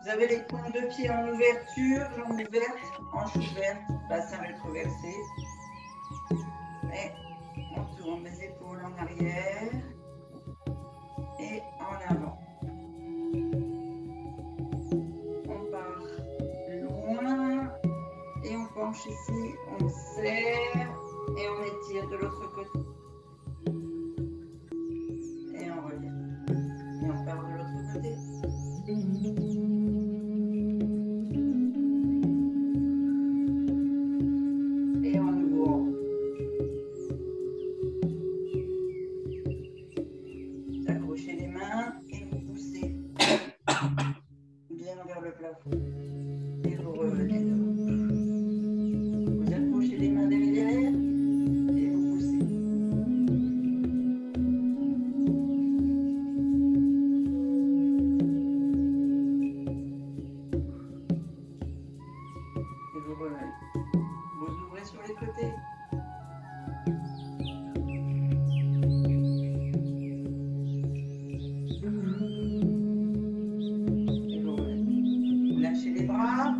Vous avez les pointes de pied en ouverture, jambes ouvertes, hanches ouvertes, bassin rétroversé. Et on tourne les épaules en arrière et en avant. On part loin et on penche ici, on serre et on étire de l'autre côté. Et on revient. Et on part de l'autre côté. Et en nouveau. Vous accrochez les mains et vous poussez bien vers le plafond. Et vous revenez devant. Vous accrochez les mains derrière et vous poussez. Et vous revenez. Vous ouvrez sur les côtés. Et vous revenez. Vous lâchez les bras.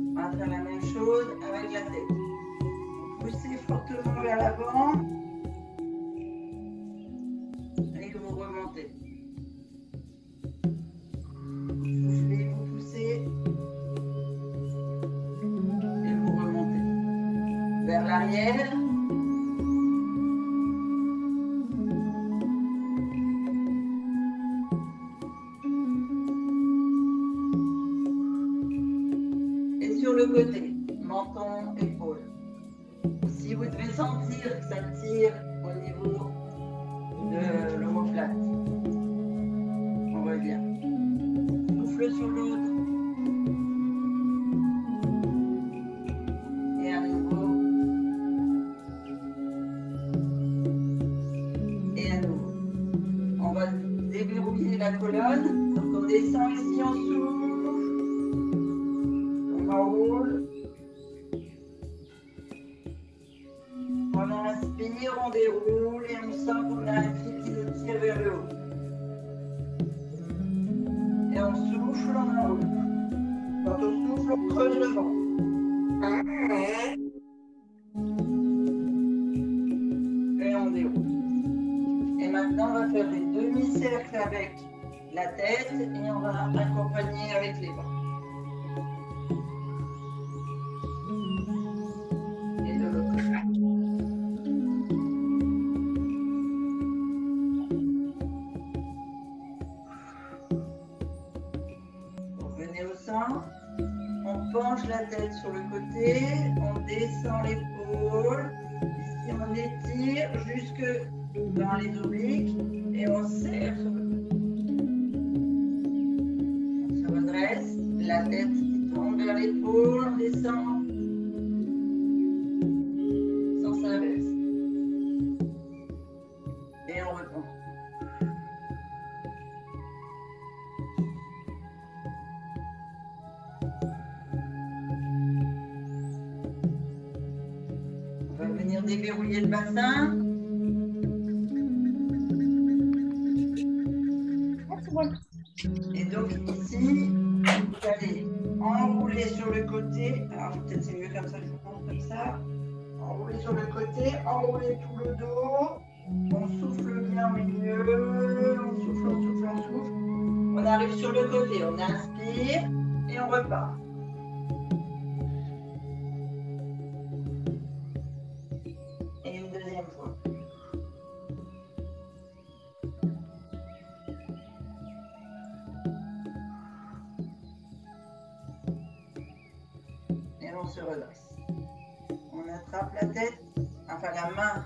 On va faire la même chose avec la tête. Vous poussez fortement vers l'avant. Et vous remontez. Vous soufflez, vous poussez. Et vous remontez. Vers l'arrière. Et sur le côté, menton, épaule. Si vous devez sentir que ça tire au niveau de l'omoplate, on revient. Souffle sur l'autre. Et à nouveau. Et à nouveau. On va déverrouiller la colonne. Donc on descend ici, on souffle. On enroule. On inspire, on déroule et on sent qu'on a un fil qui nous tire vers le haut. Et on souffle, on enroule. Quand on souffle, on creuse le ventre. Et on déroule. Et maintenant, on va faire des demi-cercles avec la tête et on va accompagner avec les bras. Et de l'autre côté. Revenez au centre. On penche la tête sur le côté, on descend l'épaule. Ici, on étire jusque dans les obliques et on serre sur le côté. On se redresse, la tête qui tombe vers l'épaule, on descend. Sens inverse. Et on reprend. On va venir déverrouiller le bassin. Et donc ici, vous allez enrouler sur le côté. Alors peut-être c'est mieux comme ça, je vous montre comme ça. Enrouler sur le côté, enrouler tout le dos. On souffle bien au milieu. On souffle, on souffle, on souffle. On arrive sur le côté, on inspire et on repart. Et une deuxième fois. Et on se redresse. On attrape la tête, enfin la main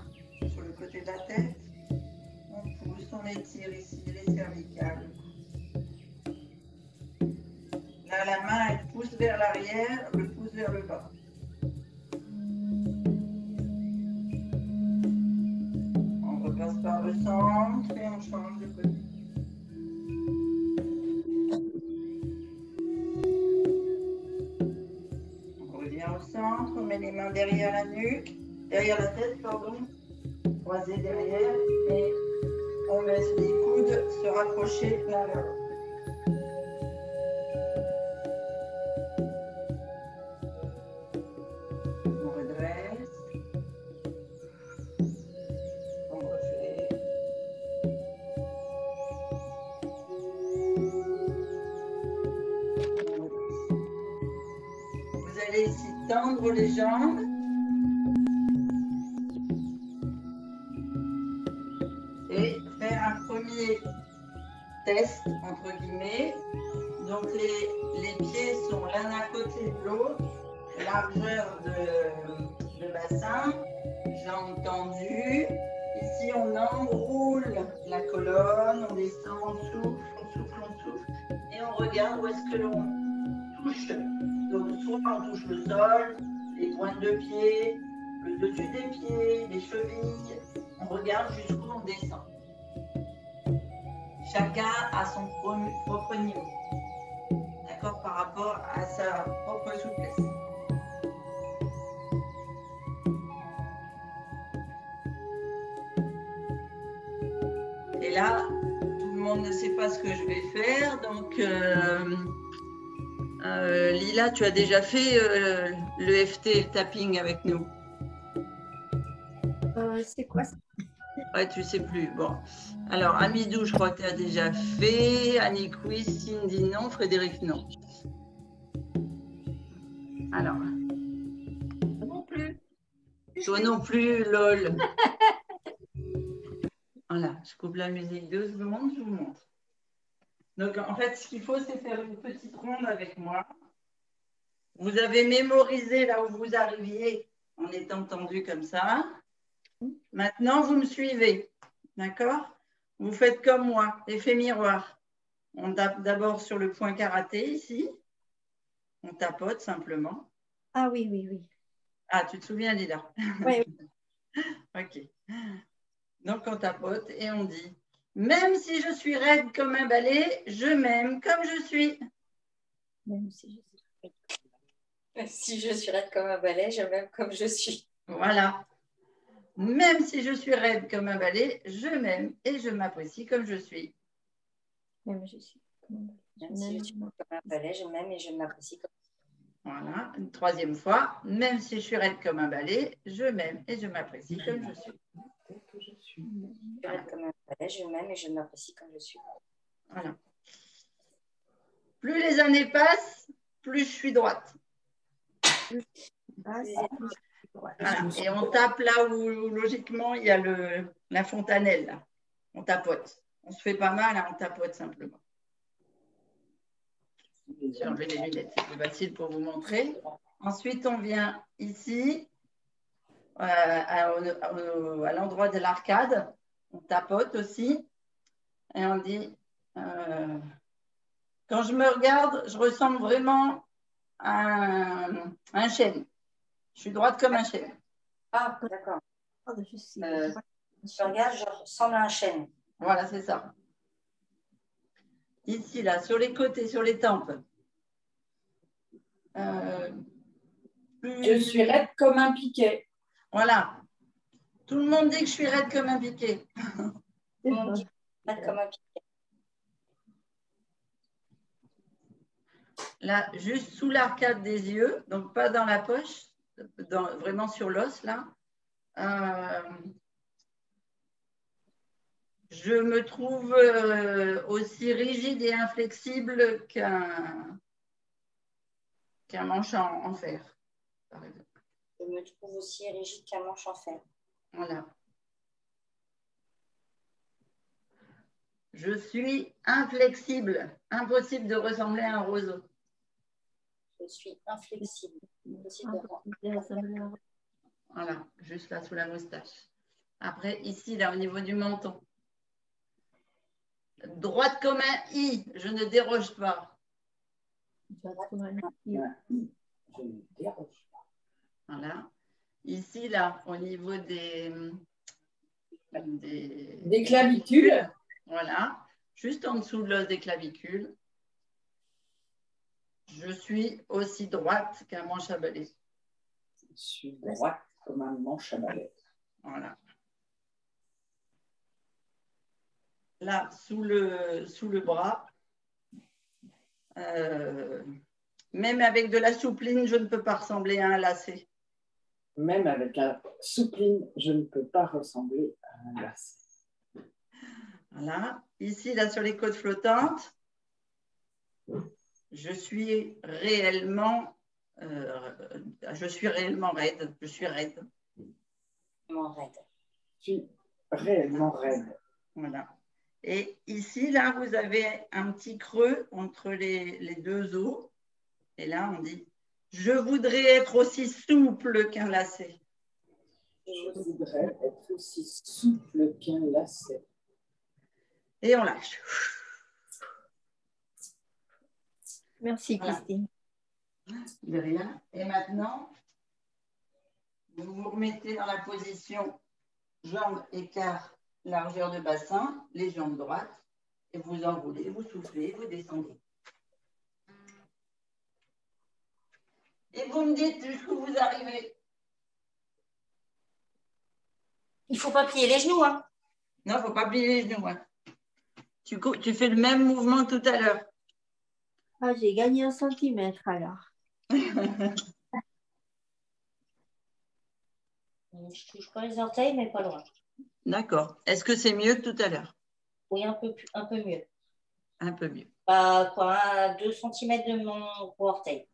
sur le côté de la tête. On pousse, on étire ici les cervicales. Là, la main, elle pousse vers l'arrière, le pouce vers le bas. On repasse par le centre et on change de côté. On revient au centre, on met les mains derrière la nuque, derrière la tête, pardon. Croisez derrière et On laisse les coudes se rapprocher l'un vers l'autre. On redresse. On refait. On redresse. Vous allez ici tendre les jambes. Et faire un premier test, entre guillemets. Donc les pieds sont l'un à côté de l'autre, largeur de bassin, jambes tendues. Ici on enroule la colonne, on descend, on souffle, on souffle, on souffle. Et on regarde où est-ce que l'on touche. Donc soit on touche le sol, les pointes de pied, le dessus des pieds, les chevilles. On regarde jusqu'où on descend. Chacun a son propre niveau, d'accord, par rapport à sa propre souplesse. Et là, tout le monde ne sait pas ce que je vais faire, donc Lila, tu as déjà fait le FT, le tapping avec nous? C'est quoi ça? Ouais, tu sais plus. Bon. Alors, Amidou, je crois que tu as déjà fait. Annick, oui. Cindy, non. Frédéric, non. Alors. Non plus. Toi non plus, lol. Voilà, je coupe la musique 2 secondes, je vous montre. Donc, en fait, ce qu'il faut, c'est faire une petite ronde avec moi. Vous avez mémorisé là où vous arriviez en étant tendu comme ça. Maintenant, vous me suivez. D'accord? Vous faites comme moi, effet miroir. On tape d'abord sur le point karaté ici. On tapote simplement. Ah oui, oui, oui. Ah, tu te souviens, Lila? Oui. Ok. Donc, on tapote et on dit « Même si je suis raide comme un balai, je m'aime comme je suis. » Même si je suis raide comme un balai, je m'aime comme je suis. Voilà. Même si je suis raide comme un balai, je m'aime et je m'apprécie comme je suis. Même je suis comme Même si je suis comme un balai, je m'aime et je m'apprécie comme Voilà. Une troisième fois. Même si je suis raide comme un balai, je m'aime et je m'apprécie comme je suis. je suis raide comme un balai, je m'aime et je m'apprécie comme je suis. Voilà. Plus les années passent, plus je suis droite. Voilà. Et on tape là où logiquement il y a la fontanelle. Là. On tapote. On se fait pas mal, hein, on tapote simplement. J'ai enlevé les lunettes, c'est plus facile pour vous montrer. Ensuite, on vient ici, à l'endroit de l'arcade. On tapote aussi. Et on dit, quand je me regarde, je ressemble vraiment à un chêne. Je suis droite comme un chêne. Ah, d'accord. Je regarde, je ressemble à un chêne. Voilà, c'est ça. Ici, là, sur les côtés, sur les tempes. Je suis raide comme un piquet. Voilà. Tout le monde dit que je suis raide comme un piquet. Tout le monde dit raide comme un piquet. Là, juste sous l'arcade des yeux, donc pas dans la poche, vraiment sur l'os, là. Je me trouve aussi rigide et inflexible qu'un manche en fer, par exemple. Je me trouve aussi rigide qu'un manche en fer. Voilà. Je suis inflexible, impossible de ressembler à un roseau. Je suis inflexible. Voilà, juste là sous la moustache. Après, ici, là, au niveau du menton. Droite comme un I, je ne déroge pas. Voilà. Ici, là, au niveau des clavicules. Voilà. Juste en dessous de l'os des clavicules. Je suis aussi droite qu'un manche à balai. Je suis droite comme un manche à balai. Voilà. là, sous le bras. Même avec de la soupline, je ne peux pas ressembler à un lacet. Même avec un soupline, je ne peux pas ressembler à un lacet. Voilà. Ici, là, sur les côtes flottantes, je suis réellement raide. Je suis raide. Vraiment raide. Je suis réellement raide. Voilà. Et ici, là, vous avez un petit creux entre les deux os. Et là, on dit « Je voudrais être aussi souple qu'un lacet. » Je voudrais être aussi souple qu'un lacet. Et on lâche. Merci, Voilà. Christine. De rien. Et maintenant, vous vous remettez dans la position jambes écart, largeur de bassin, les jambes droites, et vous enroulez, vous soufflez, vous descendez. Et vous me dites jusqu'où vous arrivez. Il ne faut pas plier les genoux, hein. Non, il ne faut pas plier les genoux. Hein. Tu fais le même mouvement que tout à l'heure. Ah, j'ai gagné 1 centimètre alors. Je ne touche pas les orteils, mais pas loin. D'accord. Est-ce que c'est mieux que tout à l'heure? Oui, un peu mieux. Un peu mieux. À 2 cm de mon gros orteil.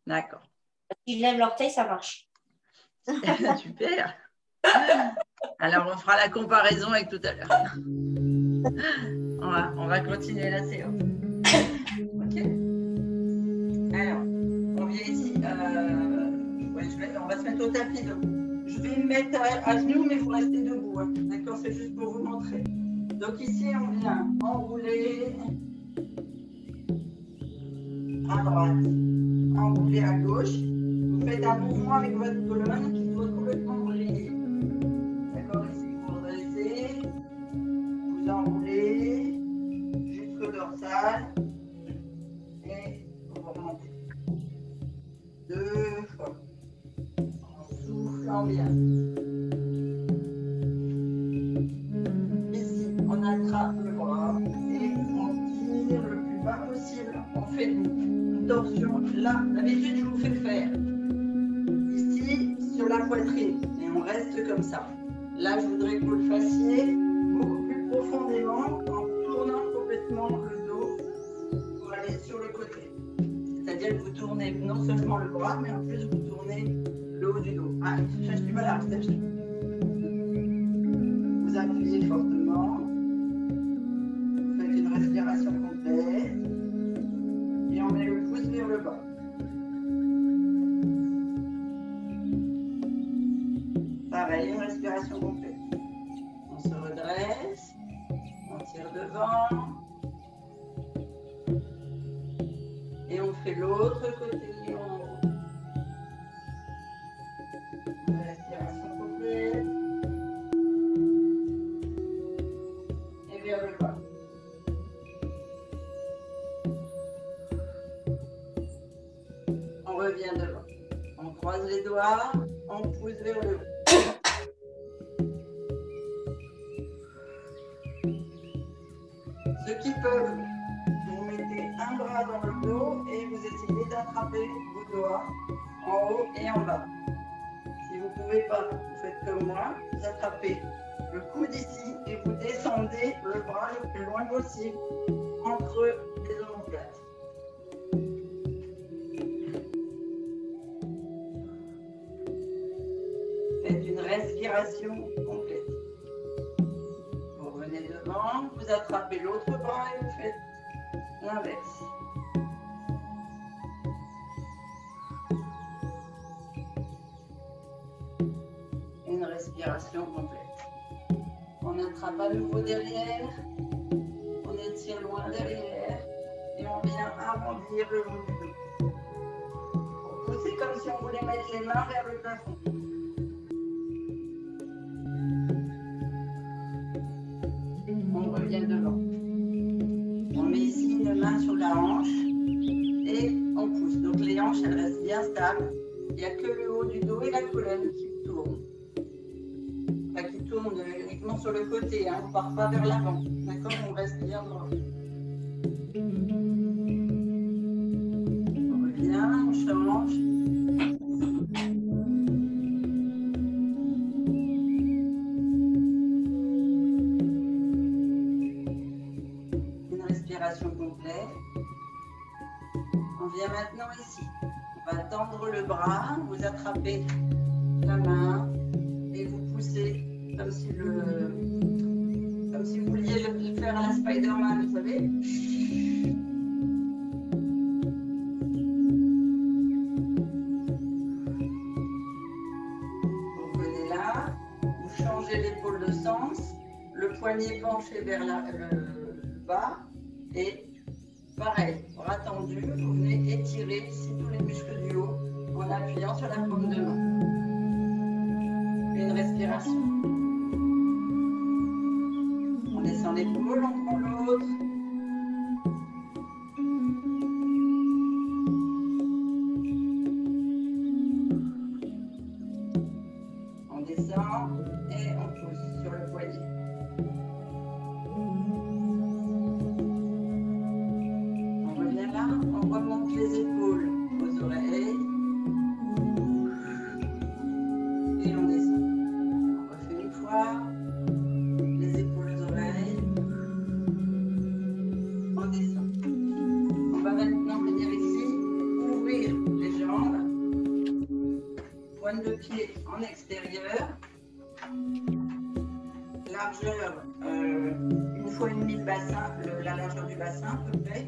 D'accord. Si je lève l'orteil, ça marche. Super. Alors, on fera la comparaison avec tout à l'heure. On va continuer la séance. OK. Alors, on vient ici. On va se mettre au tapis. Donc. Je vais me mettre à genoux, mais vous restez debout. Hein. D'accord, c'est juste pour vous montrer. Donc ici, on vient enrouler à droite, enrouler à gauche. Vous faites un mouvement avec votre colonne qui doit complètement relier. D'accord, ici, vous redressez, vous enroulez jusqu'au dorsal et vous remontez. 2 fois. Soufflant bien. Ici, on attrape le bras et on tire le plus bas possible. On fait une torsion. Là, d'habitude, je vous fais faire. Ici, sur la poitrine. Et on reste comme ça. Là, je voudrais que vous le fassiez beaucoup plus profondément en tournant complètement le dos pour aller sur le côté. C'est-à-dire que vous tournez non seulement le bras, mais en plus, vous tournez le haut du dos. Ah, je suis pas là, c'est juste. Vous appuyez fortement. Vous faites une respiration complète. Et on met le pouce vers le bas. Pareil, une respiration complète. On se redresse. On tire devant. Et on fait l'autre côté en haut. Respiration complète. Et vers le bas. On revient devant. On croise les doigts. On pousse vers le haut. Ceux qui peuvent, vous mettez un bras dans le dos et vous essayez d'attraper vos doigts en haut et en bas. Si vous ne pouvez pas, vous faites comme moi, vous attrapez le coude ici et vous descendez le bras le plus loin possible entre les omoplates. Faites une respiration complète. Vous revenez devant, vous attrapez l'autre bras et vous faites l'inverse. Une respiration complète. On attrape à nouveau derrière, on étire loin derrière et on vient arrondir le haut du dos. Pour pousser comme si on voulait mettre les mains vers le plafond. On revient devant. On met ici une main sur la hanche et on pousse. Donc les hanches, elles restent bien stables. Il n'y a que le haut du dos et la colonne qui tournent. Enfin, qui tournent tourne uniquement sur le côté, hein, on ne part pas vers l'avant. D'accord? On reste bien droit. On revient, on change. Une respiration complète. On vient maintenant ici. On va tendre le bras, vous attrapez la main et vous poussez comme si vous vouliez le faire à la Spider-Man, vous savez. Vous venez là, vous changez l'épaule de sens, le poignet penché vers le bas et pareil, bras tendu, vous venez étirer ici tous les muscles du haut en appuyant sur la paume de main. Une respiration. On descend l'épaule, on prend l'autre. On descend et on pousse sur le poignet. On revient là, on remonte les épaules aux oreilles. Et on descend. On refait une fois. Les épaules aux oreilles. On descend. On va maintenant venir ici, ouvrir les jambes. Pointe de pied en extérieur. Largeur, 1,5 fois le bassin, la largeur du bassin à peu près.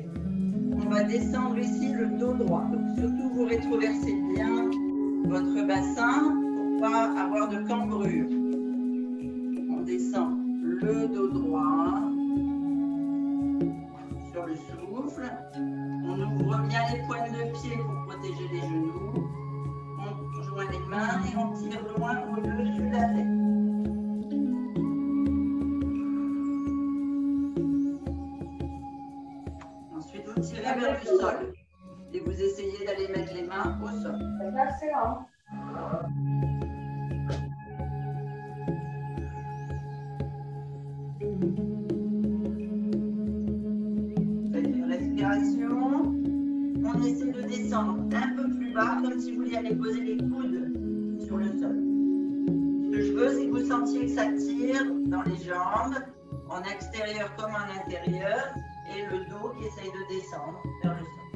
On va descendre ici le dos droit. Donc surtout vous rétroversez bien votre bassin pour ne pas avoir de cambrure. On descend le dos droit sur le souffle. On ouvre bien les pointes de pied pour protéger les genoux. On joint les mains et on tire loin au-dessus de la tête. Ensuite, vous tirez vers le sol et vous essayez d'aller mettre les mains au sol. Faites une respiration. On essaie de descendre un peu plus bas, comme si vous vouliez aller poser les coudes sur le sol. Ce que je veux, c'est que vous sentiez que ça tire dans les jambes, en extérieur comme en intérieur, et le dos qui essaye de descendre vers le sol.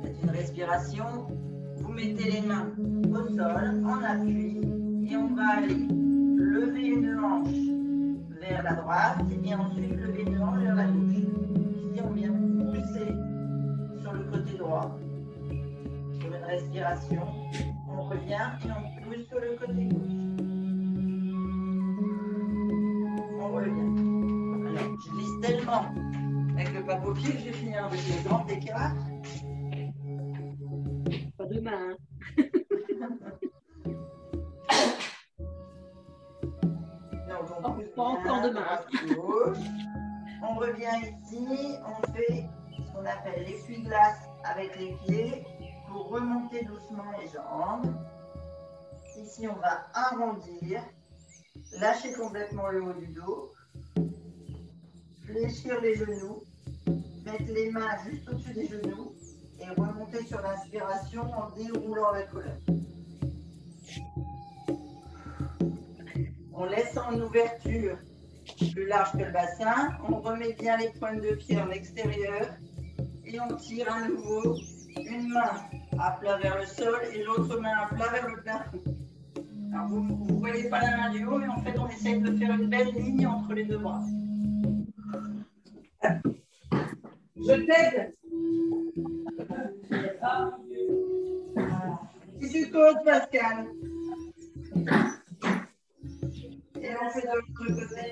Faites une respiration. Vous mettez les mains au sol, en appui, et on va aller lever une hanche vers la droite, et ensuite lever une hanche vers la gauche. Ici, on vient pousser sur le côté droit. Sur une respiration, on revient et on pousse sur le côté gauche. On revient. Alors, je glisse tellement avec le pape au pied que j'ai fini avec les grands écarts. Pas demain. Hein. Donc, pas encore demain. On revient ici, on fait ce qu'on appelle l'essuie-glace avec les pieds pour remonter doucement les jambes. Ici, on va arrondir, lâcher complètement le haut du dos, fléchir les genoux, mettre les mains juste au-dessus des genoux et remonter sur l'inspiration en déroulant la colonne. On laisse en ouverture plus large que le bassin, on remet bien les pointes de pied en extérieur et on tire à nouveau une main à plat vers le sol et l'autre main à plat vers le plafond. Alors vous ne voyez pas la main du haut, mais en fait on essaye de faire une belle ligne entre les deux bras. Je t'aide. Si tu causes, Pascal. Et on fait de l'autre côté.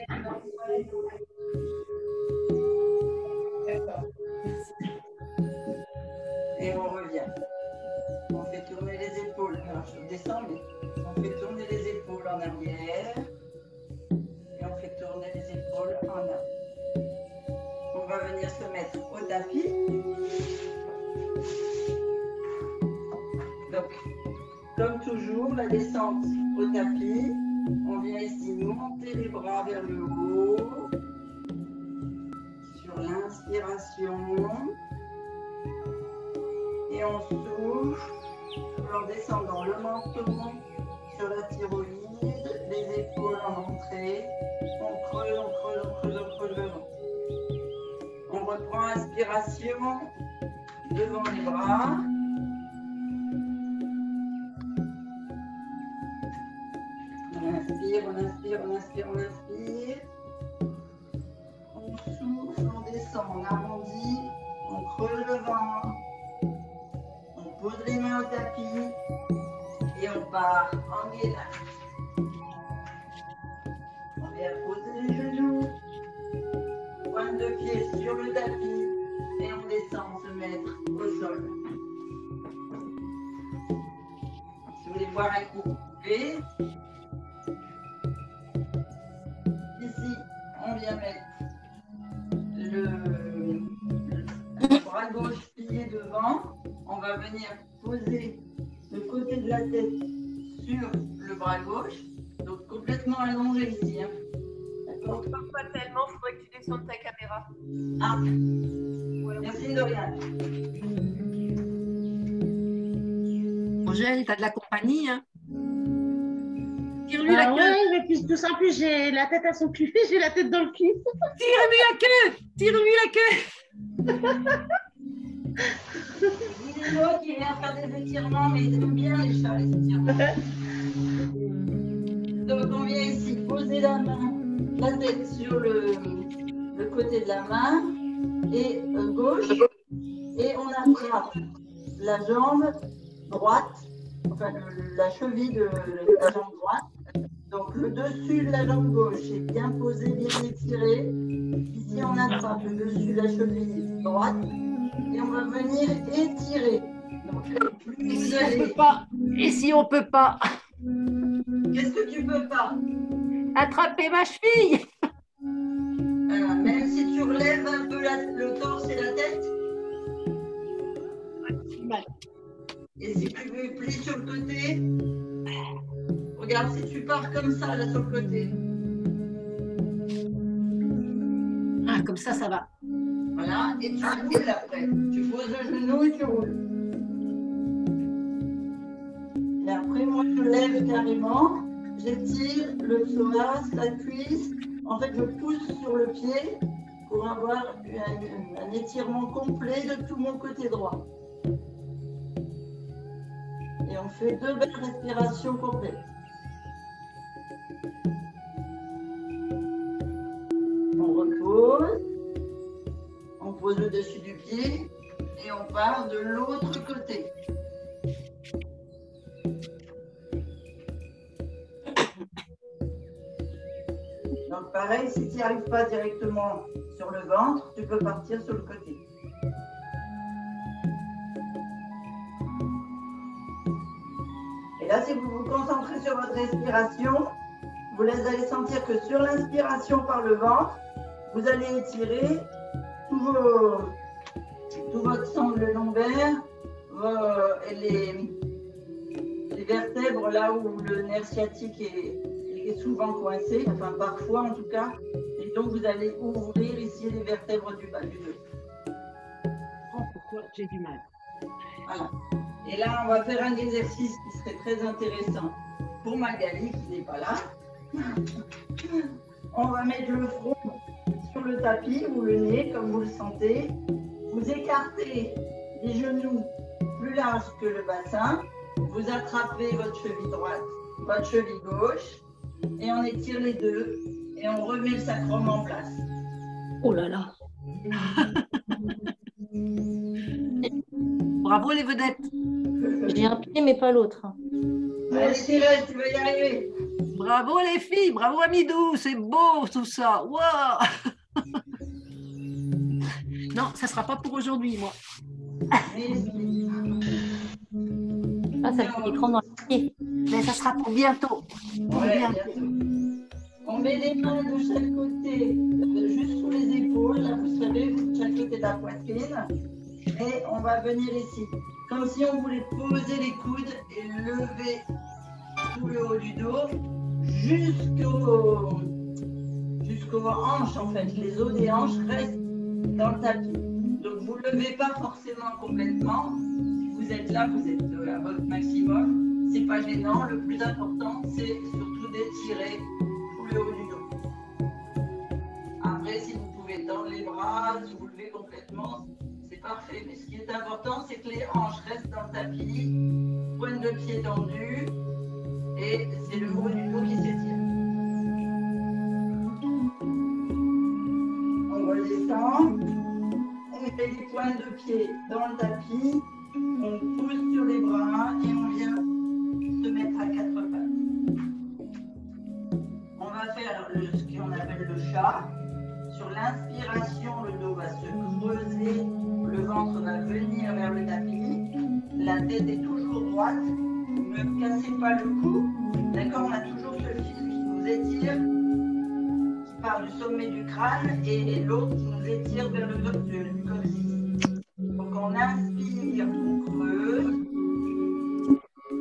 Et on revient. On fait tourner les épaules. Alors je descends, mais on fait tourner les épaules en arrière. Et on fait tourner les épaules en avant. On va venir se mettre au tapis. Donc, comme tout toujours la descente au tapis. On vient ici monter les bras vers le haut. Sur l'inspiration. Et on souffle en descendant le menton sur la thyroïde, les épaules en entrée. On creuse, on creuse, on creuse, on creuse le ventre. On reprend inspiration devant les bras. On inspire, on inspire, on inspire, on inspire. On souffle, on descend, on arrondit, on creuse le ventre. On pose les mains au tapis et on part en gainage. On vient poser les genoux, pointe de pied sur le tapis et on descend se mettre au sol. Si vous voulez boire un coup, vous pouvez. Ici, on vient mettre le bras gauche plié devant. On va venir poser le côté de la tête sur le bras gauche, donc complètement allongé ici. Hein. On ne parle pas tellement, il faudrait que tu descendes ta caméra. Ah, Voilà. merci Dorian. Angèle, t'as de la compagnie, hein? Tire-lui la queue. Ouais, mais puis tout simple, j'ai la tête à son cul, j'ai la tête dans le cul. Tire-lui la queue. Tire-lui la queue. Dis-moi qui vient faire des étirements, mais ils aiment bien les chats, les étirements. Donc on vient ici poser la main, la tête sur le côté de la main et gauche, et on attrape la jambe droite, enfin la cheville de la jambe droite. Donc le dessus de la jambe gauche est bien posé, bien étiré. Ici on attrape le dessus de la cheville droite et on va venir étirer. Donc, Et si on peut pas? Et si on peut pas? qu'est-ce que tu peux pas? Attraper ma cheville. Même si tu relèves un peu le torse et la tête. Et si tu veux plier sur le côté, regarde si tu pars comme ça, là, sur le côté. Ah, comme ça va. Voilà, et tu roules après. Tu poses le genou et tu roules. Et après, moi, je lève carrément. J'étire le psoas, la cuisse. En fait, je pousse sur le pied pour avoir un étirement complet de tout mon côté droit. Et on fait 2 belles respirations complètes. On repose. On pose le dessus du pied et on part de l'autre côté. Donc pareil, si tu n'y arrives pas directement sur le ventre, tu peux partir sur le côté. Et là, si vous vous concentrez sur votre respiration, vous allez sentir que sur l'inspiration par le ventre, vous allez étirer tout votre sangle lombaire et les vertèbres là où le nerf sciatique est souvent coincé, enfin parfois en tout cas. Et donc vous allez ouvrir ici les vertèbres du bas du dos. Pourquoi j'ai du mal? Voilà. Et là, on va faire un exercice qui serait très intéressant pour Magali qui n'est pas là. On va mettre le front sur le tapis ou le nez, comme vous le sentez. Vous écartez les genoux plus larges que le bassin. Vous attrapez votre cheville droite, votre cheville gauche, et on étire les deux, et on remet le sacrum en place. Oh là là. Bravo les vedettes. J'ai un pied, mais pas l'autre. Allez, Cyril, tu vas y arriver. Bravo les filles. Bravo Amidou. C'est beau tout ça. Wow. Non, ça ne sera pas pour aujourd'hui, moi. Ah, ça fait des crampes dans les pieds. Mais ça sera pour bientôt. Ouais, Bientôt. on met les mains de chaque côté, juste sous les épaules. Là, vous savez, de chaque côté de la poitrine. Et on va venir ici, comme si on voulait poser les coudes et lever tout le haut du dos jusqu'aux hanches en fait. Les os des hanches restent dans le tapis. Donc vous ne levez pas forcément complètement. Si vous êtes là, vous êtes à votre maximum. C'est pas gênant. Le plus important, c'est surtout d'étirer tout le haut du dos. Après, si vous pouvez tendre les bras, si vous levez complètement, c'est parfait. Mais ce qui est important, c'est que les hanches restent dans le tapis, pointe de pied tendue, et c'est le haut du dos qui s'étire. On redescend, on met les pointes de pied dans le tapis, on pousse sur les bras et on vient se mettre à quatre pattes. On va faire ce qu'on appelle le chat. Sur l'inspiration, le dos va se creuser, le ventre va venir vers le tapis, la tête est toujours droite, ne cassez pas le cou, d'accord? On a toujours ce fil qui nous étire, qui part du sommet du crâne et l'autre qui nous étire vers le dos du coccyx. Donc on inspire, on creuse,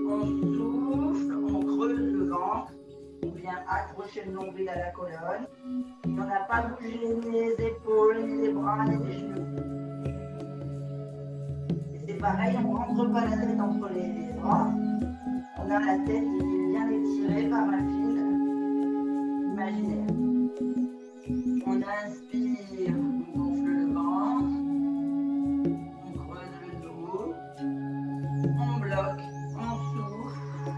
on souffle, on creuse le ventre, on vient accrocher le nombril à la colonne. On n'a pas bougé ni les épaules, ni les bras, ni les genoux. Et c'est pareil, on ne rentre pas la tête entre les bras. On a la tête qui est bien étirée par un fil imaginaire. On inspire, on gonfle le ventre, on creuse le dos, on bloque, on souffle,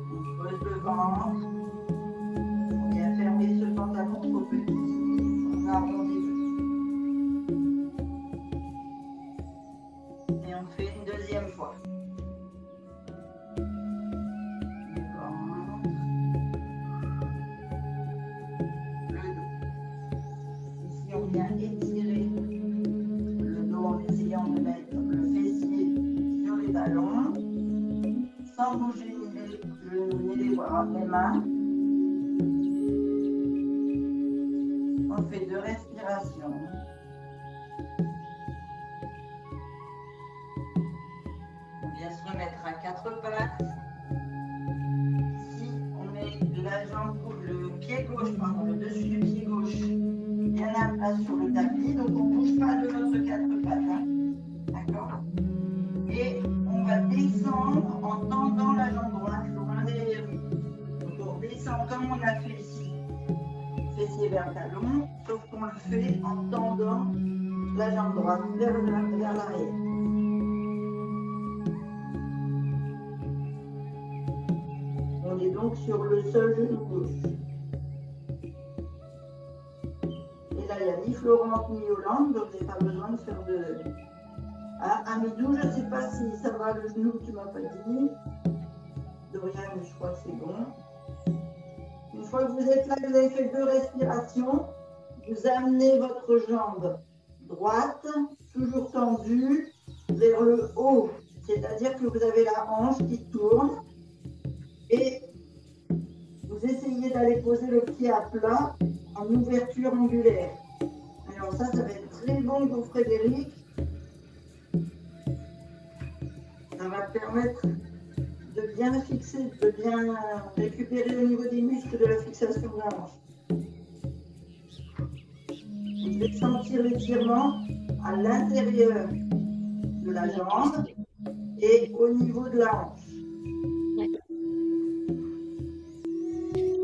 on creuse le ventre. Fermer ce pantalon trop petit, on arrondit. Et on fait une deuxième fois. Le ventre, le dos. Ici, on vient étirer le dos en essayant de mettre le fessier sur les talons, sans bouger ni les genoux, ni les bras, les mains. On fait deux respirations. On vient se remettre à quatre pattes. Ici, on met la jambe, le pied gauche, pardon, le dessus du pied gauche bien à plat sur le tapis. Donc, on ne bouge pas de notre quatre pattes. Hein. D'accord? Et on va descendre en tendant la jambe droite loin derrière nous. Donc, on descend comme on a fait ici. Fessier vers le talon, sauf qu'on le fait en tendant la jambe droite vers l'arrière. On est donc sur le seul genou gauche. Et là, il n'y a ni Florence ni Yolande, donc j'ai pas besoin de faire de... Ah, Amidou, je ne sais pas si ça va le genou, tu m'as pas dit. Dorian, je crois que c'est bon. Une fois que vous êtes là, vous avez fait deux respirations, vous amenez votre jambe droite, toujours tendue, vers le haut. C'est-à-dire que vous avez la hanche qui tourne et vous essayez d'aller poser le pied à plat en ouverture angulaire. Alors ça va être très bon pour Frédéric. Ça va permettre de bien fixer, de bien récupérer au niveau des muscles de la fixation de la hanche. Vous devez sentir l'étirement à l'intérieur de la jambe et au niveau de la hanche.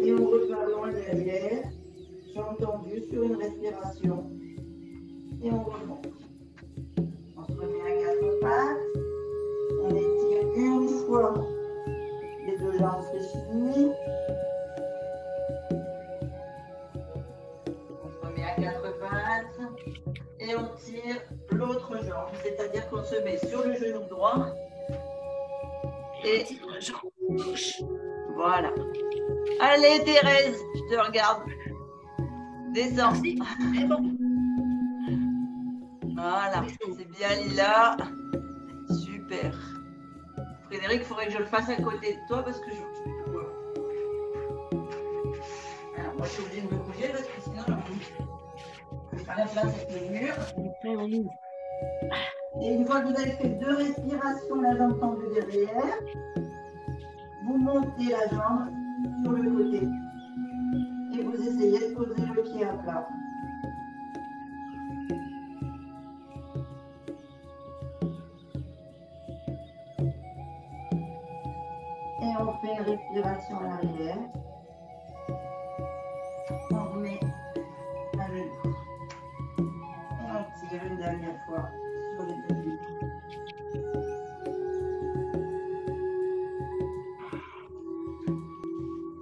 Et on repart loin derrière, jambe tendue sur une respiration. Et on remonte. On se remet à quatre pattes. On étire une fois les deux jambes fléchies. On se remet à quatre pattes et on tire l'autre jambe, c'est-à-dire qu'on se met sur le genou droit et voilà. Allez Thérèse, je te regarde. Descends. C'est bon. Voilà, c'est bien Lila. Super. Frédéric, il faudrait que je le fasse à côté de toi parce que je... Alors, moi, je suis obligée de me bouger parce que sinon, je n'ai pas la place avec le mur. Et une fois que vous avez fait deux respirations, la jambe tendue derrière, vous montez la jambe sur le côté et vous essayez de poser le pied à plat. Et on fait une respiration à l'arrière. On remet à genou. Et on tire une dernière fois sur les deux pieds.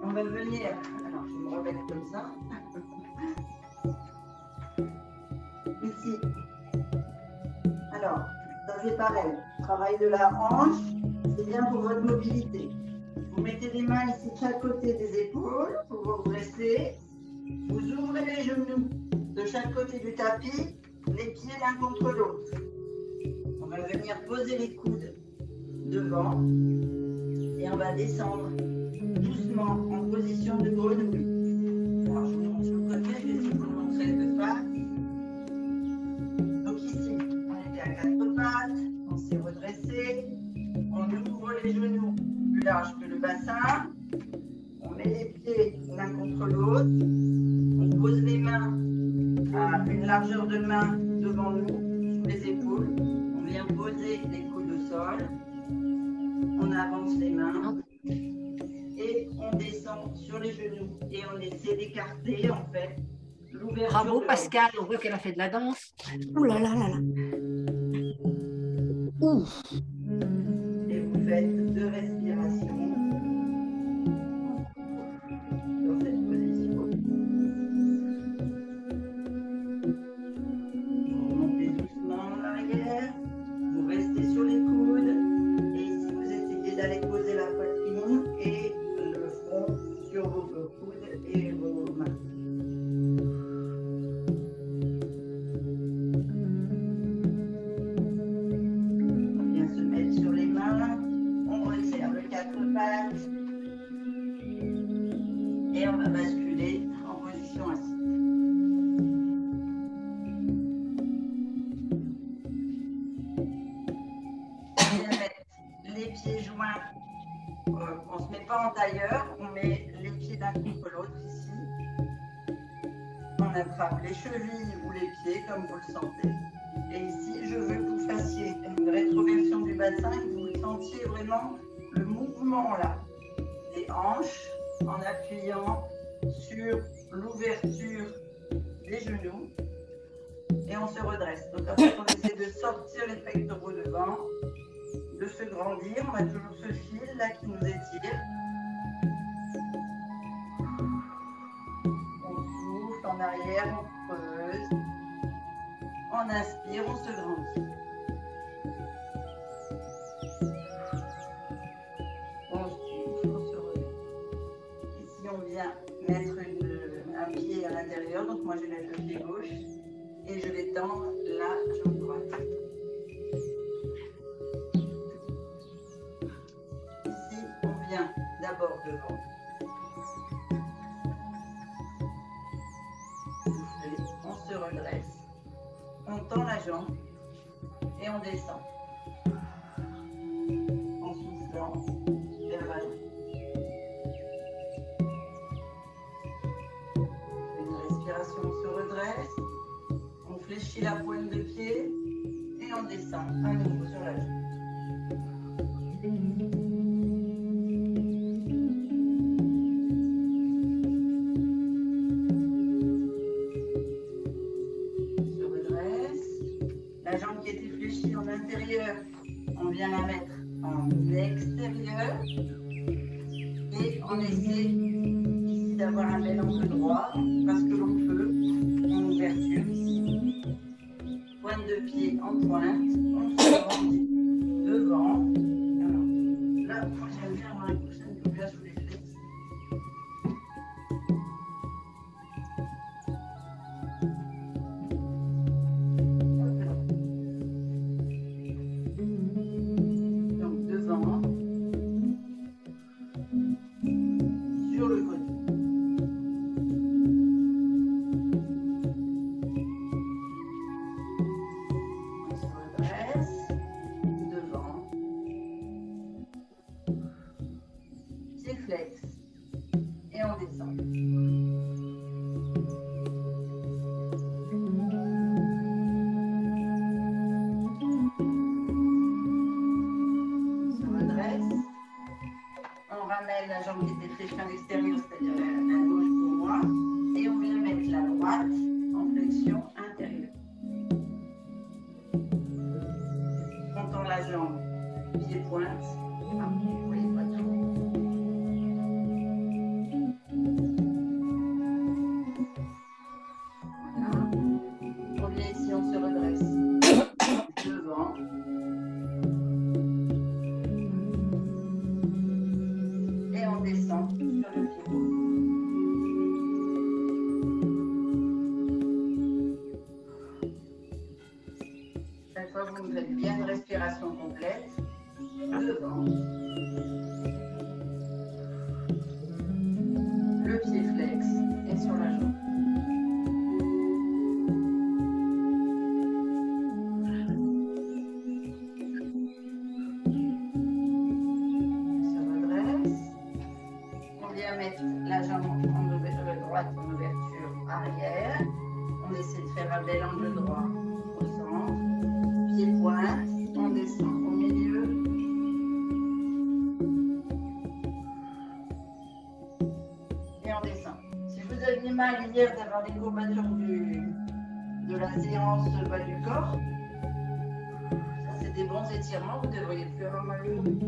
On va venir, alors je me remets comme ça. Ici. Alors, ça c'est pareil. Travail de la hanche, c'est bien pour votre mobilité. Vous mettez les mains ici de chaque côté des épaules pour vous redresser. Vous ouvrez les genoux de chaque côté du tapis, les pieds l'un contre l'autre. On va venir poser les coudes devant et on va descendre doucement en position de grenouille. Alors je vous montre sur le côté, je vais essayer de vous le montrer de face. Donc ici, on était à quatre pattes, on s'est redressé, on ouvre les genoux plus large que le bassin, on met les pieds l'un contre l'autre, on pose les mains à une largeur de main devant nous, sous les épaules, on vient poser les coudes au sol, on avance les mains et on descend sur les genoux et on essaie d'écarter en fait l'ouverture. Bravo de Pascal, on voit qu'elle a fait de la danse. Ouh là là là là. Ouh. et vous faites deux respirations dans cette position. Vous montez doucement en arrière, vous restez sur les coudes et ici vous essayez d'aller poser la poitrine et le front sur vos coudes et vos mains. On vient se mettre sur les mains, on resserre le quatre pattes et on va basculer en position assise. On vient mettre les pieds joints, on ne se met pas en tailleur, on met les pieds l'un contre l'autre ici. On attrape les chevilles ou les pieds comme vous le sentez. Et ici, je veux que vous fassiez une rétroversion du bassin et que vous sentiez vraiment le mouvement là des hanches en appuyant sur l'ouverture des genoux et on se redresse. Donc en fait, on essaie de sortir les pectoraux devant, de se grandir. On a toujours ce fil là qui nous étire. On souffle en arrière, on creuse. On inspire, on se grandit. On souffle, on se relève. Ici, on vient mettre un pied à l'intérieur. Donc moi, je lève le pied gauche et je vais tendre la jambe droite. Ici, on vient d'abord devant. Souffler, on se redresse. On tend la jambe et on descend en soufflant vers l'avant. Une respiration, on se redresse, on fléchit la pointe de pied et on descend à nouveau sur la jambe. La jambe qui était fléchie en intérieur, on vient la mettre en extérieur et on essaie ici d'avoir un bel angle droit parce que l'on peut en ouverture ici. Pointe de pied en pointe, on se grandit devant. Alors, là, moi j'aime bien avoir un coussin de yoga sous les fesses. flexion extérieure, c'est-à-dire la gauche pour moi, et on vient mettre la droite en flexion intérieure. On tend la jambe, pied pointe. Ah, vous voyez pas tout. Voilà. On vient ici, on se redresse devant. Et on descend sur le pied gauche. Cette fois, vous me faites bien une respiration complète. Devant. Le pied flex et sur la jambe. On se redresse. On vient mettre la jambe droite en ouverture arrière. On essaie de faire un bel angle droit au centre. Pied pointe. On descend au milieu. Et on descend. Si vous aviez mal hier d'avoir des courbatures de la séance bas du corps, ça c'est des bons étirements, vous ne devriez plus avoir mal au dos.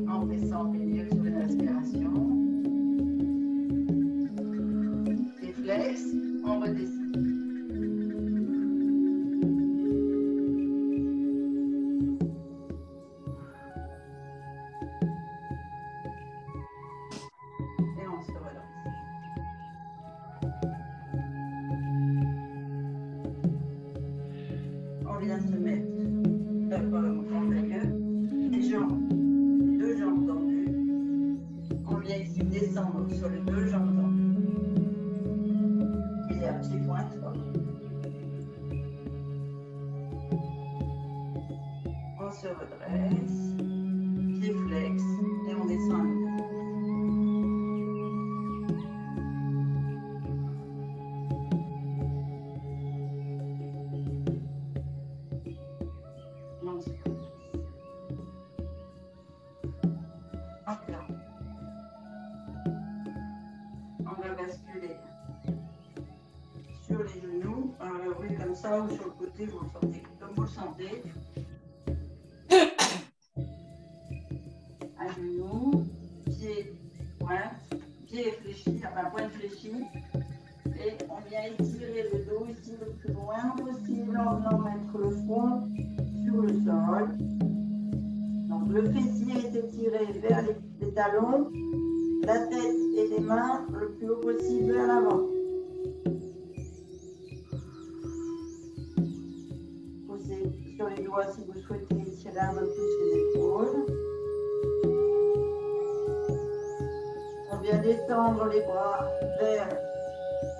On descend au milieu sur une respiration. Réflexe, on redescend. Et on se relance. On vient se mettre les jambes, les deux jambes tendues. On vient ici descendre sur les deux jambes tendues. Et à pied pointe. On se redresse, pied flex et on descend à nouveau. On se redresse. Encore. On va basculer sur les genoux. Alors oui, comme ça ou sur le côté, vous le sentez comme vous le sentez. À genoux, pied pointe, pied fléchi, enfin pointe fléchie. Et on vient étirer le dos ici le plus loin possible en venant mettre le front sur le sol. Donc le fessier est étiré vers les talons, la tête et les mains le plus haut possible à l'avant. Posez sur les doigts si vous souhaitez étirer un peu plus les épaules. On vient détendre les bras vers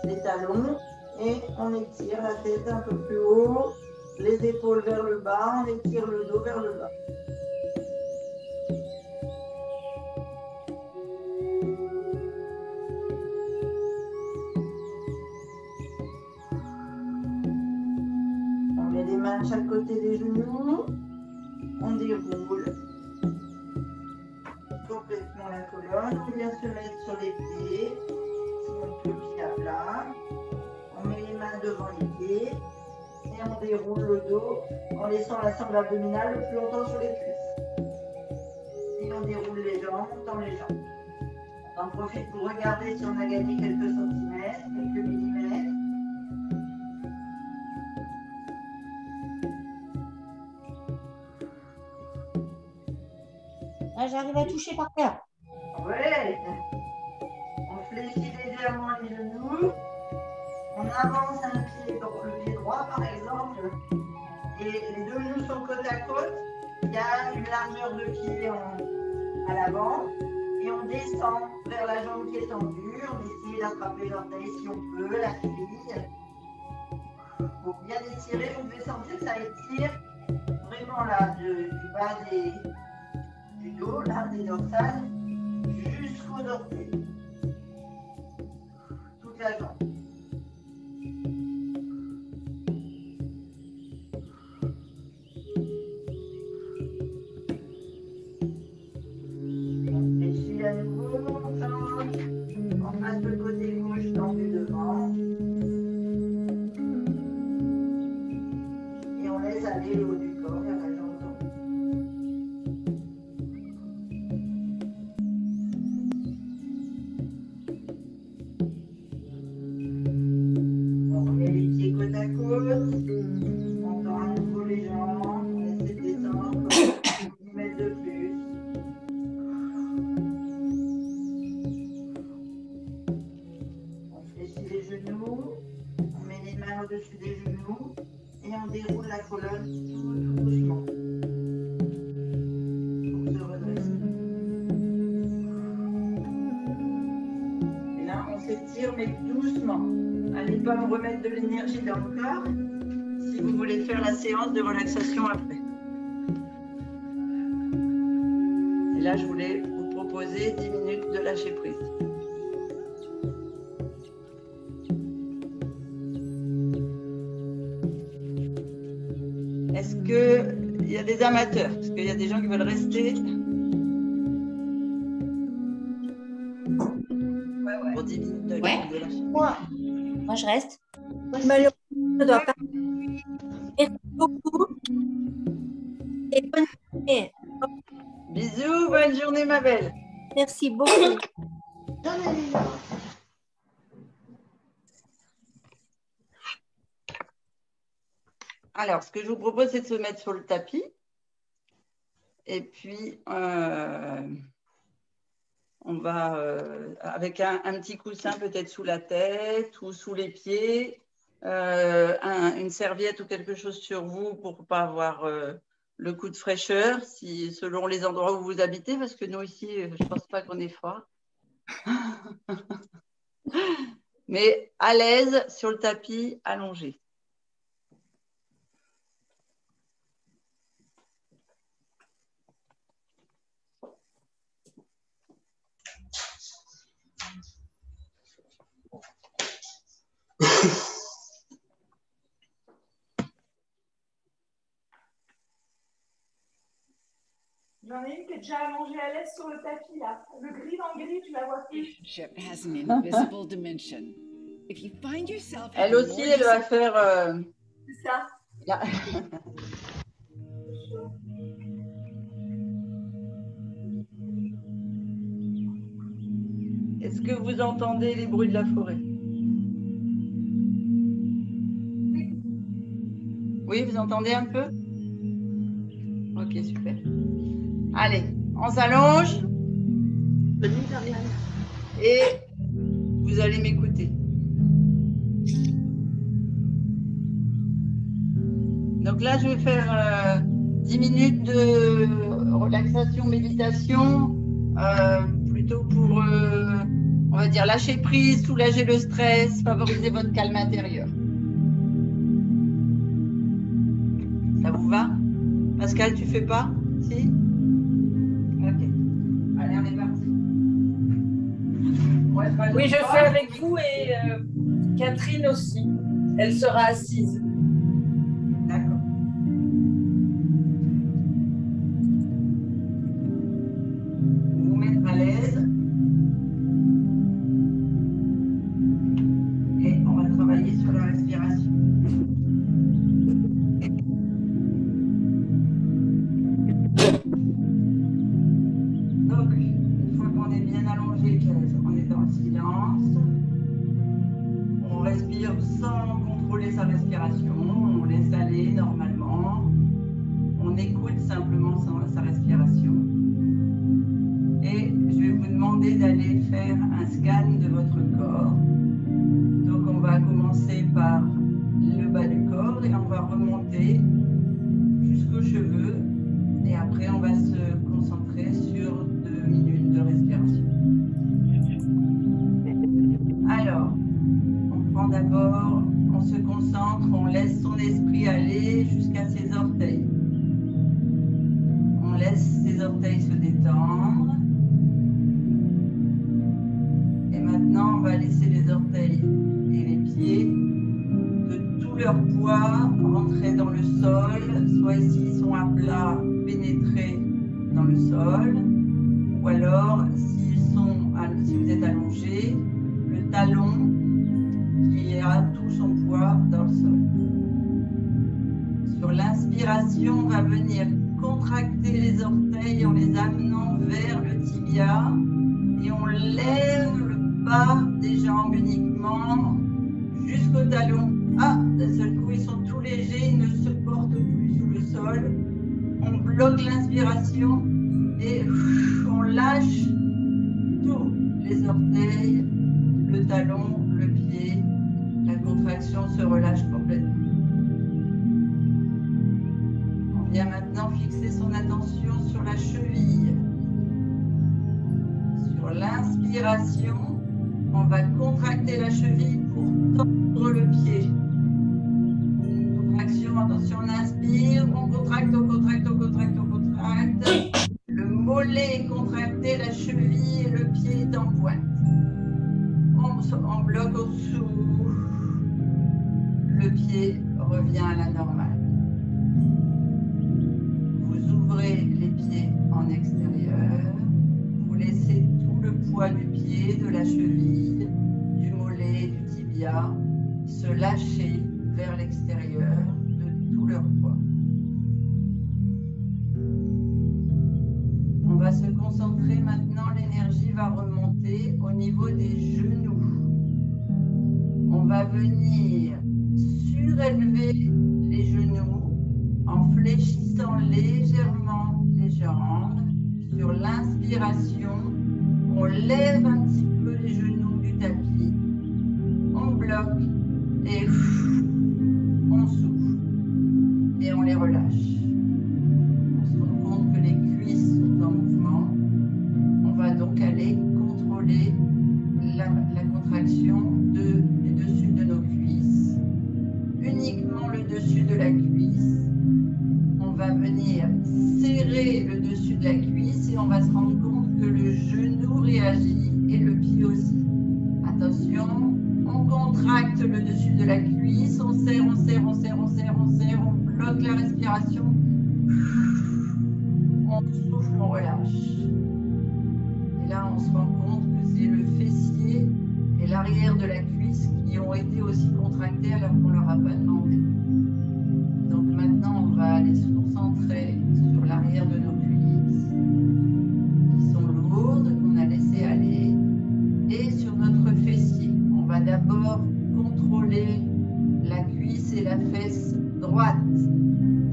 les talons et on étire la tête un peu plus haut, les épaules vers le bas, on étire le dos vers le bas. On met les mains de chaque côté des genoux, on déroule complètement la colonne, on vient se mettre sur les pieds, si on peut, pied à plat. On met les mains devant les pieds et on déroule le dos en laissant la sangle abdominale le plus longtemps sur les cuisses. Et on déroule les jambes, on tend les jambes. On en profite pour regarder si on a gagné quelques centimètres, quelques millimètres. Là, j'arrive à toucher par terre. Ouais. On fléchit légèrement les genoux. On avance un pied, le pied droit par exemple, et les deux genoux sont côte à côte. Il y a une largeur de pied à l'avant, et on descend vers la jambe qui est tendue. On essaie d'attraper l'orteil si on peut, la cheville. Pour bien étirer, vous devez sentir que ça étire vraiment là, du bas du dos, là, des dorsales, jusqu'au orteil. Toute la jambe. On fléchit à nouveau. du corps vers la jambe tendue. On remet les pieds côte à côte. On tend à nouveau les jambes. On essaie de descendre encore 10 mètres de plus. On fléchit les genoux. On met les mains au-dessus des genoux. Et on déroule la colonne tout doucement. Pour se redresser. Et là, on s'étire, mais doucement. Allez pas vous remettre de l'énergie dans le corps si vous voulez faire la séance de relaxation après. Et là, je voulais vous proposer 10 minutes de lâcher prise. Est-ce qu'il y a des amateurs? Parce qu'il y a des gens qui veulent rester pour 10 minutes de lâcher prise. Moi, je reste. Malheureusement, je dois partir. Merci beaucoup. Et bonne journée. Bisous, bonne journée ma belle. Merci beaucoup. Alors, ce que je vous propose, c'est de se mettre sur le tapis. Et puis, on va, avec un petit coussin peut-être sous la tête ou sous les pieds, une serviette ou quelque chose sur vous pour ne pas avoir le coup de fraîcheur, selon les endroits où vous habitez, parce que nous ici, je ne pense pas qu'on ait froid. Mais à l'aise sur le tapis, allongé. J'en ai une qui est déjà allongée à l'aise sur le tapis là. Le gris dans le gris, tu la vois plus. Elle aussi, elle va faire. C'est ça. Là. Est-ce que vous entendez les bruits de la forêt? Oui, vous entendez un peu? Ok, super. Allez, on s'allonge. Et vous allez m'écouter. Donc là, je vais faire 10 minutes de relaxation, méditation, plutôt pour, on va dire, lâcher prise, soulager le stress, favoriser votre calme intérieur. Ça vous va? Pascal, tu fais pas? Si? Ok. Allez, on est parti. Oui, je fais avec vous et Catherine aussi. Elle sera assise. D'accord. Vous mettre à l'aise. Et on va travailler sur la respiration. Donc, une fois qu'on est bien allongé, qu'on est dans le silence, on respire sans contrôler sa respiration, on laisse aller normalement, on écoute simplement sa respiration. Et je vais vous demander d'aller faire un scan de votre corps. Donc on va commencer par le bas du corps et on va remonter jusqu'aux cheveux. Et après on va se concentrer sur 2 minutes de respiration. Alors, on prend d'abord, on se concentre, on laisse son esprit aller jusqu'à ses orteils. On laisse ses orteils se détendre. Et maintenant, on va laisser les orteils et les pieds de tout leur poids rentrer dans le sol. Soit ici, ils sont à plat, pénétrer dans le sol. Ou alors, si vous êtes allongé, le talon qui a tout son poids dans le sol. Sur l'inspiration, on va venir contracter les orteils en les amenant vers le tibia et on lève le bas des jambes uniquement jusqu'au talon. Ah, d'un seul coup, ils sont tout légers, ils ne se portent plus sous le sol. On bloque l'inspiration et on lâche tous les orteils, le talon, le pied. La contraction se relâche complètement. On vient maintenant fixer son attention sur la cheville. Sur l'inspiration, on va contracter la cheville pour tendre le pied. Contraction, attention, on inspire, on contracte, on contracte, on contracte, on contracte. Le mollet est contracté, la cheville et le pied est en pointe. On bloque au souffle. Le pied revient à la normale. Vous ouvrez les pieds en extérieur. Vous laissez tout le poids du pied, de la cheville, du mollet, du tibia se lâcher vers l'extérieur de tout leur poids. On va se concentrer maintenant, l'énergie va remonter au niveau des genoux. On va venir surélever les genoux en fléchissant légèrement les jambes. Sur l'inspiration, on lève un petit peu les genoux du tapis. On bloque et on souffle et on les relâche. On se rend compte que les cuisses sont en mouvement. On va donc aller contrôler la contraction du dessus de nos cuisses. Uniquement le dessus de la cuisse. On va venir serrer le dessus de la cuisse et on va se rendre compte que le genou réagit et le pied aussi. Attention, on contracte le dessus de la cuisse, on serre, on serre, on serre, on serre, on serre, on bloque la respiration. On souffle, on relâche. Et là, on se rend compte que c'est le fessier et l'arrière de la cuisse qui ont été aussi contractés alors qu'on ne leur a pas demandé. Donc maintenant, on va aller se concentrer sur l'arrière de nos cuisses qui sont lourdes, qu'on a laissé aller, et sur notre fessier. On va d'abord contrôler la cuisse et la fesse droite.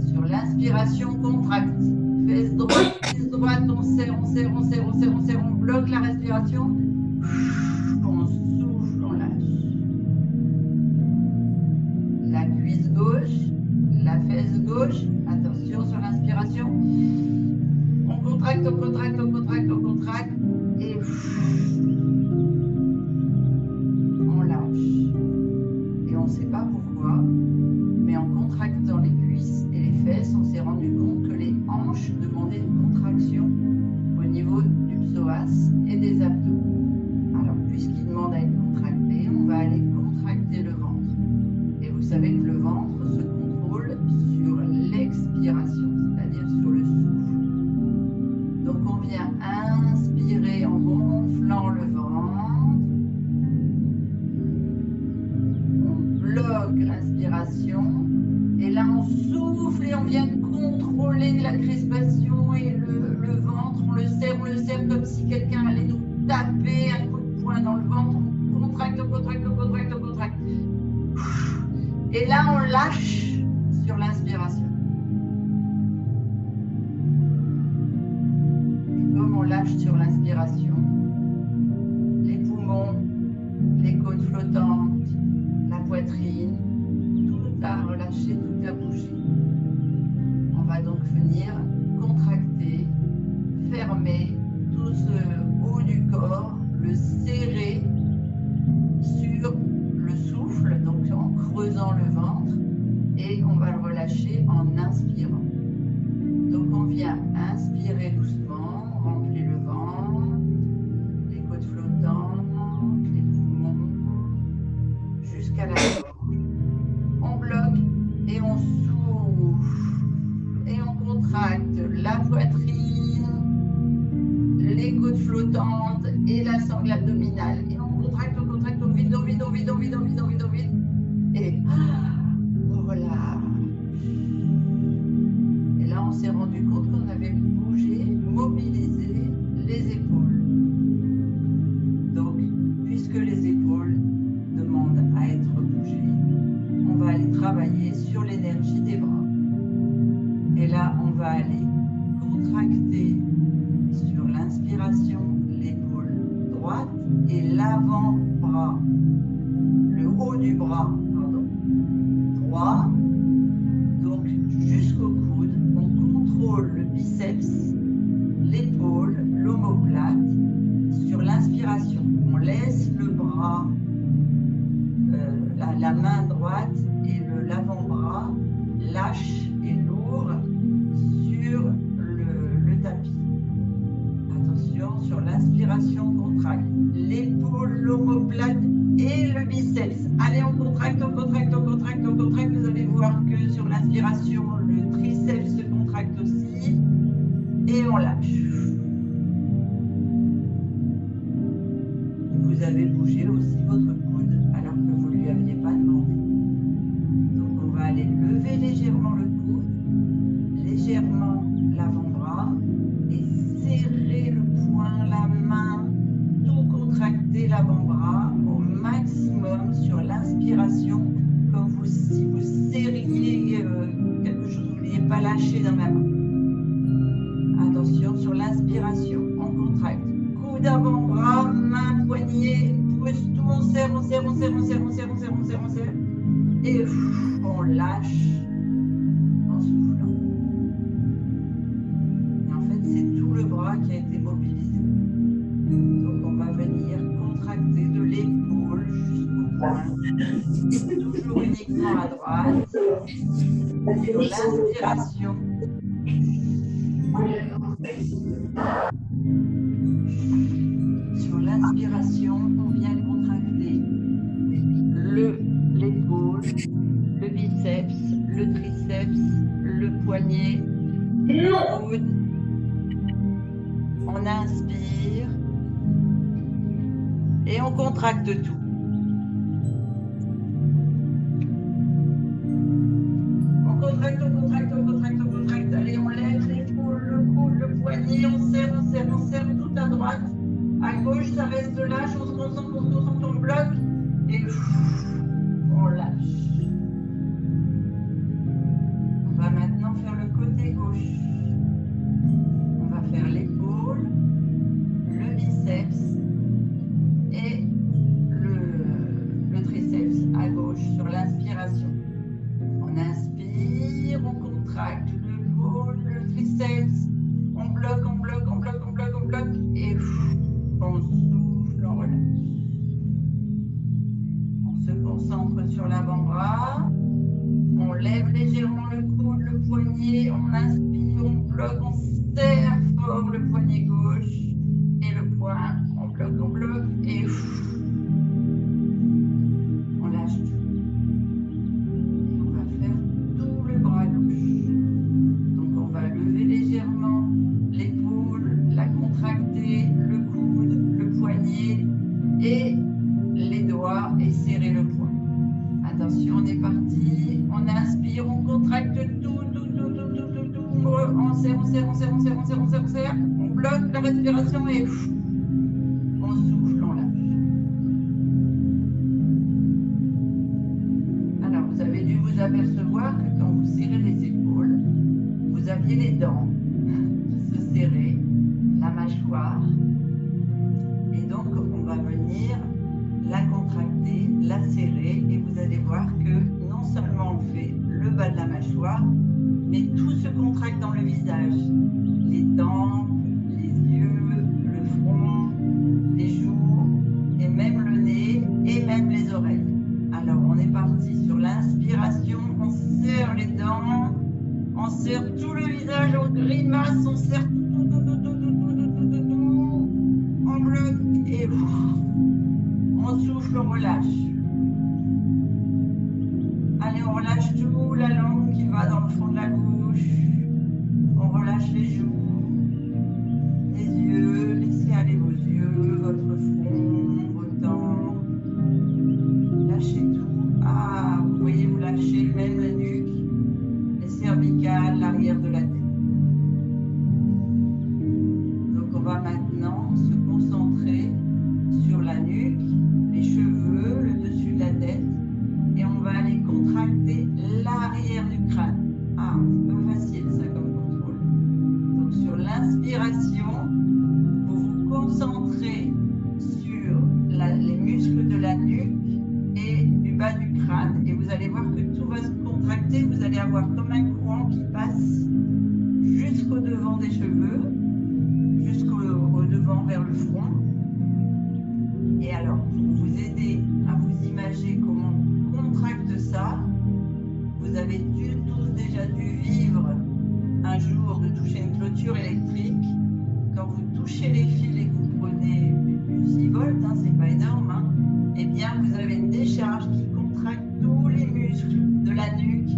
Sur l'inspiration, contracte. Fesse droite, on serre, on serre, on serre, on serre, on serre, on bloque la respiration. On souffle, on lâche. La cuisse gauche, la fesse gauche, attention sur l'inspiration. On contracte, on contracte, on contracte, on contracte et on lâche. Et on ne sait pas pourquoi, mais en contractant les cuisses et les fesses, on s'est rendu compte que les hanches demandaient une contraction au niveau du psoas et des abdos. Alors, puisqu'ils demandent à être contractés, on va aller contracter le ventre. Et vous savez que le ventre se contrôle sur l'expiration, c'est-à-dire sur le souffle. Donc, on vient inspirer en gonflant le ventre. On bloque l'inspiration. Et là, on souffle et on vient contrôler la crispation et le ventre. On le serre comme si quelqu'un allait nous taper un coup de poing dans le ventre. On contracte, on contracte, on contracte, on contracte. Et là, on lâche sur l'inspiration. Et comme on lâche sur l'inspiration, les poumons, les côtes flottantes, la poitrine, tout a relâché, tout a bougé. On va donc venir contracter, fermer tout ce haut du corps, le serrer sur le souffle, donc en creusant le ventre, et on va le relâcher en inspirant. Donc on vient inspirer doucement, on remplit le ventre, les côtes flottantes, les poumons, jusqu'à la gorge. On bloque et on souffle et on contracte la poitrine, les côtes flottantes et la sangle abdominale. Et on contracte, on vide, on vide, on vide, on vide, on vide, on vide, on vide. Et on relâche. Et on s'est rendu compte qu'on avait bougé, mobilisé les épaules. Donc, puisque les épaules demandent à être bougées, on va aller travailler sur l'énergie des bras. Et là, on va aller contracter sur l'inspiration l'épaule droite et l'avant-bras, le haut du bras, pardon, droit. Donc, jusqu'au coude, on contrôle le biceps, l'épaule, l'omoplate sur l'inspiration. On laisse le bras, la main droite et l'avant-bras lâche et lourd sur le tapis. Attention, sur l'inspiration, on contracte l'épaule, l'omoplate et le biceps. Allez, on contracte, on contracte, on contracte, on contracte. Vous allez voir que sur l'inspiration, le triceps se contracte aussi. Et on lâche. Vous avez bougé aussi votre coude alors que vous ne lui aviez pas demandé. Donc on va aller lever légèrement le coude, légèrement l'avant-bras et serrer le poing, la main, tout contracter l'avant-bras au maximum sur l'inspiration, comme si vous serriez quelque chose que vous ne vouliez pas lâcher dans la main. Attention, sur l'inspiration, on contracte. Coude avant-bras, main, poignet, pouce, tout, on serre, on serre, on serre, on serre, on serre, on serre, on serre, on serre. Et on lâche en soufflant. Et en fait, c'est tout le bras qui a été mobilisé. Donc, on va venir contracter de l'épaule jusqu'au poing. Toujours uniquement à droite. Sur l'inspiration. Sur l'inspiration, on vient contracter l'épaule, le biceps, le triceps, le poignet, le coude. On inspire et on contracte tout. On contracte, on contracte, on contracte, on contracte. Allez, on lève l'épaule, le coude, le poignet, on serre, on serre, on serre tout à droite. À gauche, ça reste lâche, on se concentre, on bloque et on lâche. On va maintenant faire le côté gauche. On va faire l'épaule, le biceps et le triceps à gauche sur l'inspiration. On inspire, on contracte l'épaule, le triceps, on bloque, on bloque, on bloque, on bloque, on bloque et on souffle, on relâche. On se concentre sur l'avant-bras. On lève légèrement le coude, le poignet. On inspire, on bloque, on serre fort le poignet gauche et le poing. On bloque et on lâche tout. Et on va faire tout le bras gauche. Donc on va lever légèrement l'épaule, la contracter, le coude, le poignet et les doigts et serrer le poing. Attention, on est parti. On inspire, on contracte tout. On serre, on serre, on serre, on serre, on serre, on serre, on serre. On bloque la respiration et on souffle, on lâche. Alors, vous avez dû vous apercevoir que quand vous serrez les épaules, vous aviez les dents qui se serraient, la mâchoire. Et donc, on va venir la contracter, la serrer et vous allez voir que non seulement on fait le bas de la mâchoire, mais tout se contracte dans le visage. Les dents, les yeux, le front, les joues et même le nez et même les oreilles. Alors, on est parti sur l'inspiration, on serre les dents, on serre tout le visage, on grimace, on serre tout, on bloque et on souffle, on relâche. Allez, on relâche tout, la langue qui va dans le fond de la bouche. On relâche les joues, les yeux, laissez aller vos yeux, votre front, vos dents. Lâchez tout. Ah, vous voyez, vous lâchez même la nuque, les cervicales, l'arrière de la tête. l'inspiration, vous vous concentrez sur les muscles de la nuque et du bas du crâne. Et vous allez voir que tout va se contracter. Vous allez avoir comme un courant qui passe jusqu'au devant des cheveux, jusqu'au devant vers le front. Et alors, pour vous aider à vous imaginer comment on contracte ça, vous avez tous déjà dû vivre un jour de toucher une clôture électrique. Quand vous touchez les fils et que vous prenez du 6 volts, hein, c'est pas énorme, hein, eh bien vous avez une décharge qui contracte tous les muscles de la nuque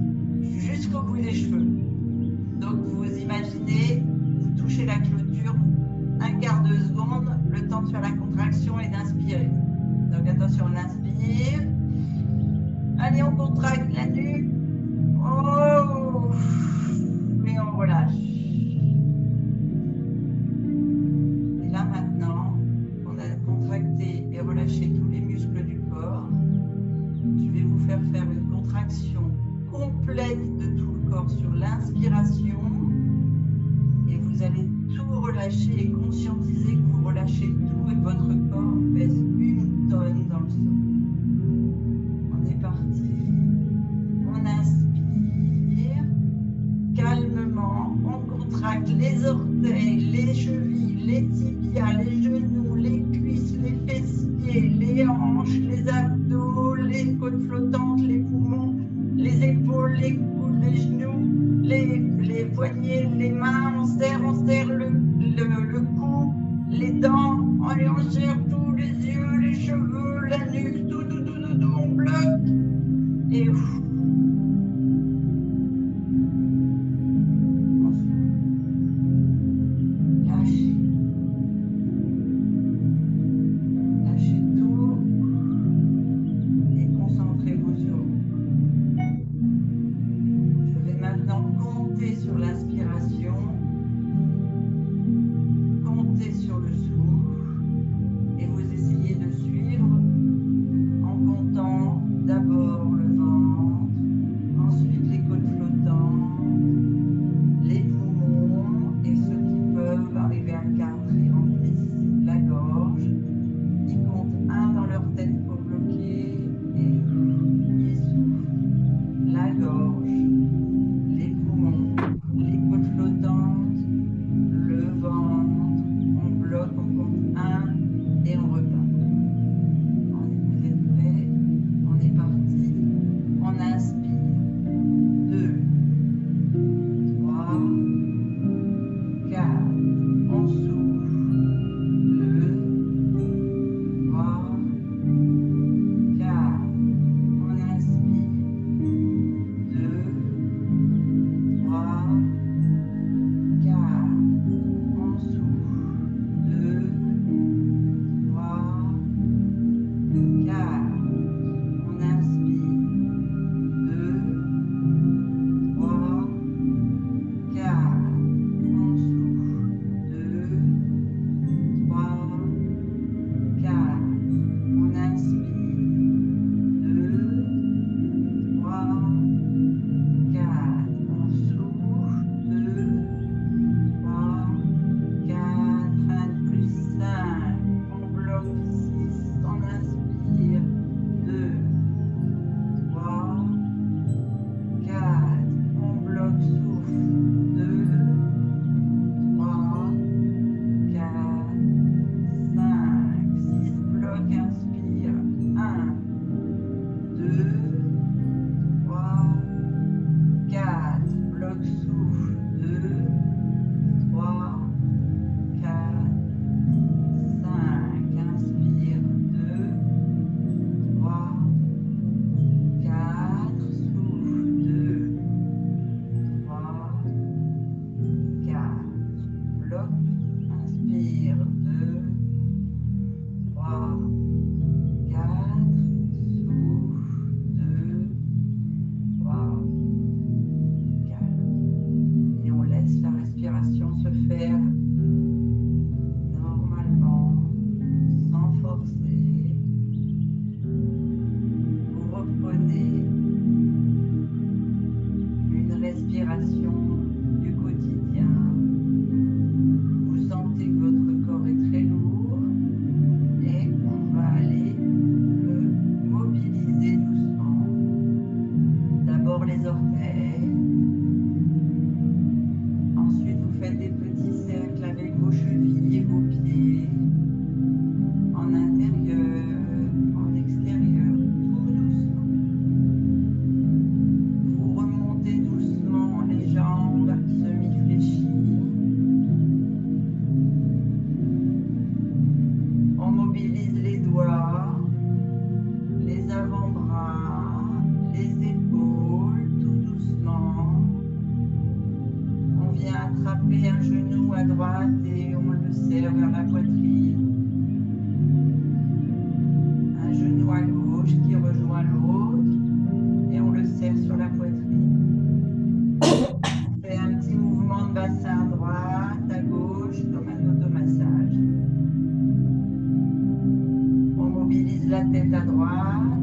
jusqu'au bout des cheveux. Donc vous imaginez, vous touchez la clôture, un quart de seconde, le temps de faire la contraction et d'inspirer. Donc attention, on inspire. Allez, on contracte la nuque. Oh, et on relâche. Et là maintenant, on a contracté et relâché tous les muscles du corps. Je vais vous faire une contraction complète de tout le corps sur l'inspiration. Et vous allez tout relâcher et conscientiser que vous relâchez tout et que votre corps pèse 1 tonne dans le sol. On est parti. On inspire calmement. On contracte les orteils, les chevilles, les tibias, les genoux, les cuisses, les fessiers, les hanches, les abdos, les côtes flottantes, les poumons, les épaules, les coudes, les genoux, les poignets, les mains. On serre le cou, les dents. Allez, on serre tous les yeux, les cheveux, la nuque, tout, on bloque. Et lâchez tout et concentrez-vous sur vous. Je vais maintenant compter sur l'inspiration, compter sur le souffle et vous essayez de suivre en comptant d'abord le ventre, ensuite les côtes flottantes, les poumons et ceux qui peuvent arriver à 4 et remplissent la gorge. Ils comptent 1 dans leur tête pour bloquer et ils soufflent la gorge, les poumons, les côtes flottantes, le ventre. On bloque, on compte 1 et on repart. Vous êtes prêts? On est parti. On inspire. 2, 3, 4. On souffle. 2, 3, 4. On inspire. 2, 3, 4. On souffle. 2, 3, 4. On inspire. 2, 3, 4. On souffle. 2, 3, 4. On inspire. 2, 3, 4. On souffle. 2, 3, 4. 1 plus 5. On bloque 6. On inspire. 2, 3, 4. On bloque, souffle. 2, 3, 4, 5, 6. Bloque, inspire. 1, 2, 3, 4. Bloque, souffle. 2, 3, 4, 5. Inspire. 2, 3, 4. Souffle. 2, 3, 4. Bloque. Inspire. 2, 3, 4. Souffle. 2, 3, 4. Et on laisse la respiration se faire normalement, sans forcer. Vous reprenez une respiration du quotidien. relâchez vos pieds en intérieur, en extérieur, tout doucement. Vous remontez doucement les jambes semi-fléchies. On mobilise les doigts, les avant-bras, les épaules, tout doucement. On vient attraper un genou à droite et on le serre vers la poitrine. Un genou à gauche qui rejoint l'autre et on le serre sur la poitrine. On fait un petit mouvement de bassin à droite, à gauche, comme un automassage. On mobilise la tête à droite,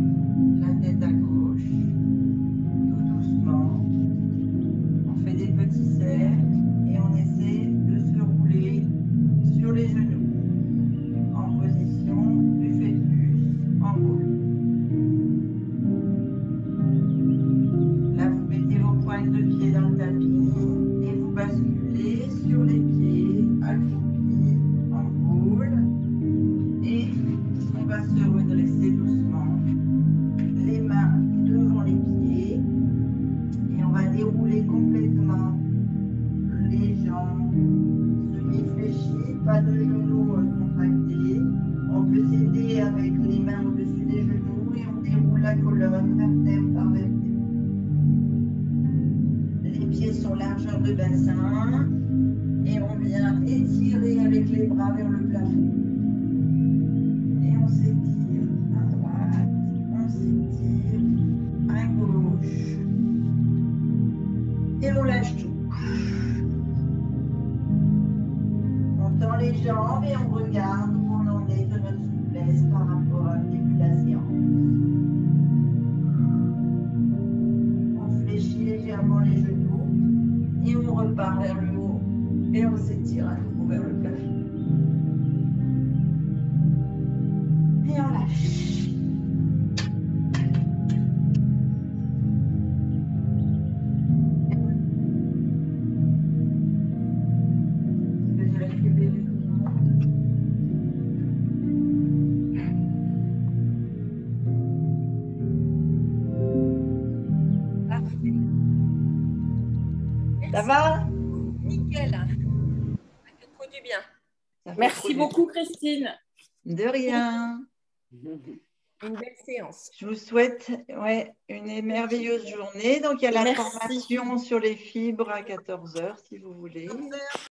la tête à gauche, tout doucement. On fait des petits cercles et on essaie de se rouler sur les genoux en position du fœtus en boule. Là, vous mettez vos pointes de pied dans le tapis et vous basculez sur les pieds accroupis en boule. Et on va se redresser doucement, les mains devant les pieds, et on va dérouler complètement les jambes semi-fléchies, pas de genoux contractés. On peut s'aider avec les mains au-dessus des genoux et on déroule la colonne vertèbre par vertèbre. Les pieds sont largeur de bassin et on vient étirer avec les bras vers le plafond. Et on s'étire à droite, on s'étire à gauche. Et on lâche tout. On tend les jambes et on regarde où on en est de notre souplesse par rapport à le début de la séance. On fléchit légèrement les genoux et on repart vers le haut. Et on s'étire à nouveau vers le plafond. Et on lâche. Je vais récupérer tout le monde. Parfait. Ça va? Nickel. Ça fait trop du bien. Ça fait trop Merci du beaucoup, Christine. bien. De rien. Une belle séance. Je vous souhaite une merveilleuse journée. Donc, il y a la Merci. formation sur les fibres à 14 h, si vous voulez.